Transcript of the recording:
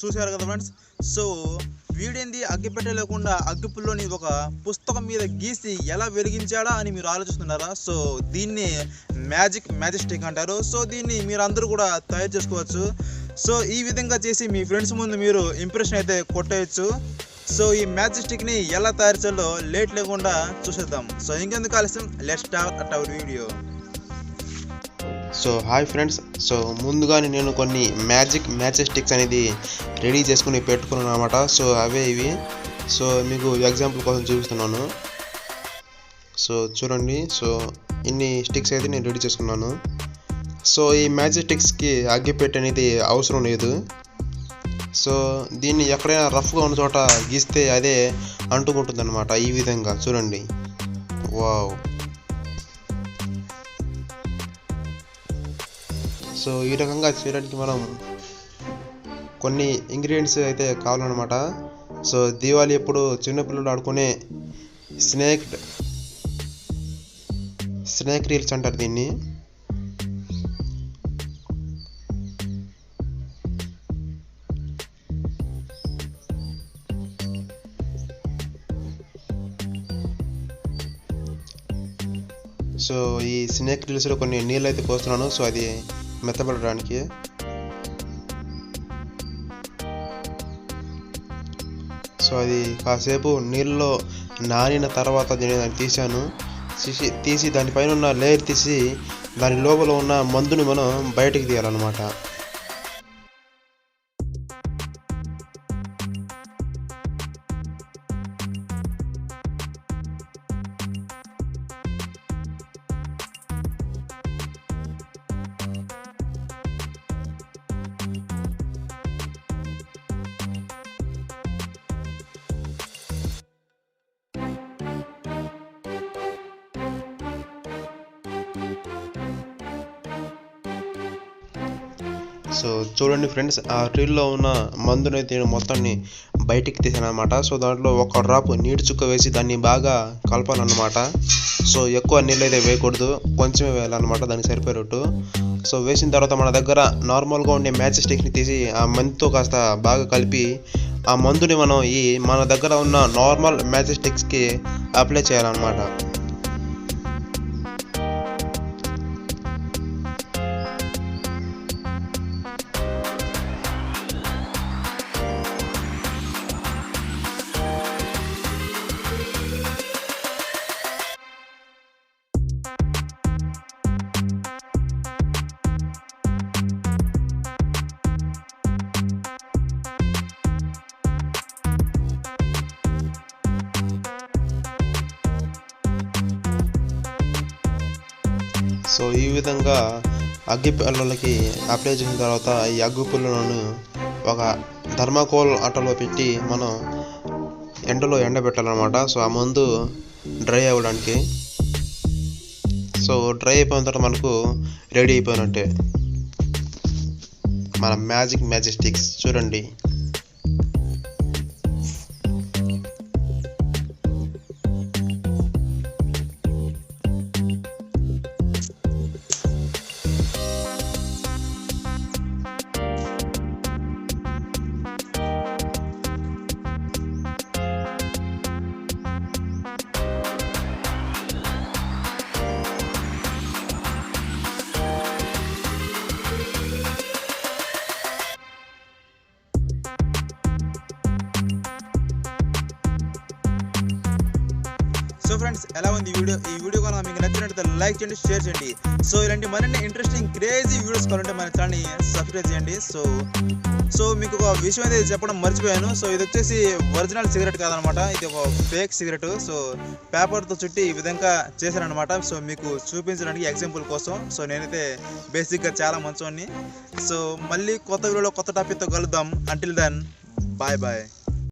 చూశారు కదా friends. So వీడేంది అగ్గిపెట్టె లేకుండా అగ్గిపుల్లోని ఒక పుస్తకం మీద గీసి ఎలా వెలిగించాడా అని మీరు ఆలోచిస్తున్నారా? సో దీన్ని మ్యాజిక్ స్టిక్ అంటారు. సో దీన్ని మీరు అందరూ కూడా తయారు చేసుకోవచ్చు. సో ఈ విధంగా చేసి మీ ఫ్రెండ్స్ ముందు మీరు ఇంప్రెషన్ అయితే కొట్టేయచ్చు. సో ఈ మ్యాజిక్ స్టిక్ని ఎలా తయారు చేయాలో లేట్ లేకుండా చూసేద్దాం. సో ఇంకెందుకు ఆలస్యం, let's start our video. So hi friends. So ముందుగానే నేను కొన్ని మ్యాజిక్ స్టిక్స్ అనేది రెడీ చేసుకుని పెట్టుకున్నాను అనమాట. సో అవే ఇవి. సో మీకు ఎగ్జాంపుల్ కోసం చూపిస్తున్నాను. సో చూడండి. సో ఇన్ని స్టిక్స్ అయితే నేను రెడీ చేసుకున్నాను. సో ఈ మ్యాజిక్ స్టిక్స్కి అగ్గిపెట్టె అనేది అవసరం లేదు. సో దీన్ని ఎక్కడైనా రఫ్గా ఉన్న చోట గీస్తే అదే అంటుకుంటుంది అనమాట. ఈ విధంగా చూడండి. వావ్. సో ఈ రకంగా చేయడానికి మనం కొన్ని ఇంగ్రీడియంట్స్ అయితే కావాలన్నమాట. సో దీవాళి ఎప్పుడు చిన్నపిల్లలు ఆడుకునే స్నేక్ రీల్స్ అంటారు దీన్ని. సో ఈ స్నేక్ రీల్స్లో కొన్ని నీళ్ళు అయితే పోస్తున్నాను. సో అది మెత్తబడడానికి. సో అది కాసేపు నీళ్ళలో నానిన తర్వాత దాన్ని తీసి దానిపైన ఉన్న లేయర్ తీసి దాని లోపల ఉన్న మందుని మనం బయటికి తీయాలన్నమాట. సో చూడండి ఫ్రెండ్స్, ఆ రీల్లో ఉన్న మందుని అయితే నేను మొత్తాన్ని బయటికి తీసాను అనమాట. సో దాంట్లో ఒక డ్రాప్ నీటి చుక్క వేసి దాన్ని బాగా కలపాలన్నమాట. సో ఎక్కువ నీళ్ళు అయితే వేయకూడదు, కొంచెమే వేయాలన్నమాట దానికి సరిపోయేటట్టు. సో వేసిన తర్వాత మన దగ్గర నార్మల్గా ఉండే మ్యాజిక్ స్టిక్ని తీసి ఆ మందుతో కాస్త బాగా కలిపి ఆ మందుని మనం మన దగ్గర ఉన్న నార్మల్ మ్యాజిక్ స్టిక్స్కి అప్లై చేయాలన్నమాట. సో ఈ విధంగా అగ్గిపుల్లలకి అప్లై చేసిన తర్వాత ఈ అగ్గిపుల్లను ఒక థర్మాకోల్ అట్టలో పెట్టి మనం ఎండలో ఎండబెట్టాలన్నమాట. సో ఆ మందు డ్రై అవ్వడానికి. సో డ్రై అయిపోయిన తర్వాత మనకు రెడీ అయిపోయినట్టే మన మ్యాజిక్ స్టిక్స్. చూడండి. సో ఫ్రెండ్స్, ఎలా ఉంది ఈ వీడియో కనుక మీకు నచ్చినట్లయితే లైక్ చేయండి, షేర్ చేయండి. సో ఇలాంటి మరిన్ని ఇంట్రెస్టింగ్ క్రేజీ వీడియోస్ కావాలంటే మన ఛానల్ని సబ్స్క్రైబ్ చేయండి. సో మీకు ఒక విషయం అయితే చెప్పడం మర్చిపోయాను. సో ఇది వచ్చేసి ఒరిజినల్ సిగరెట్ కాదనమాట, ఇది ఒక ఫేక్ సిగరెట్. సో పేపర్తో చుట్టి ఈ విధంగా చేశారనమాట. సో మీకు చూపించడానికి ఎగ్జాంపుల్ కోసం. సో నేనైతే బేసిక్గా చాలా మంచోన్ని. సో మళ్ళీ కొత్త వీడియోలో కొత్త టాపిక్తో కలుద్దాం. Until then, bye.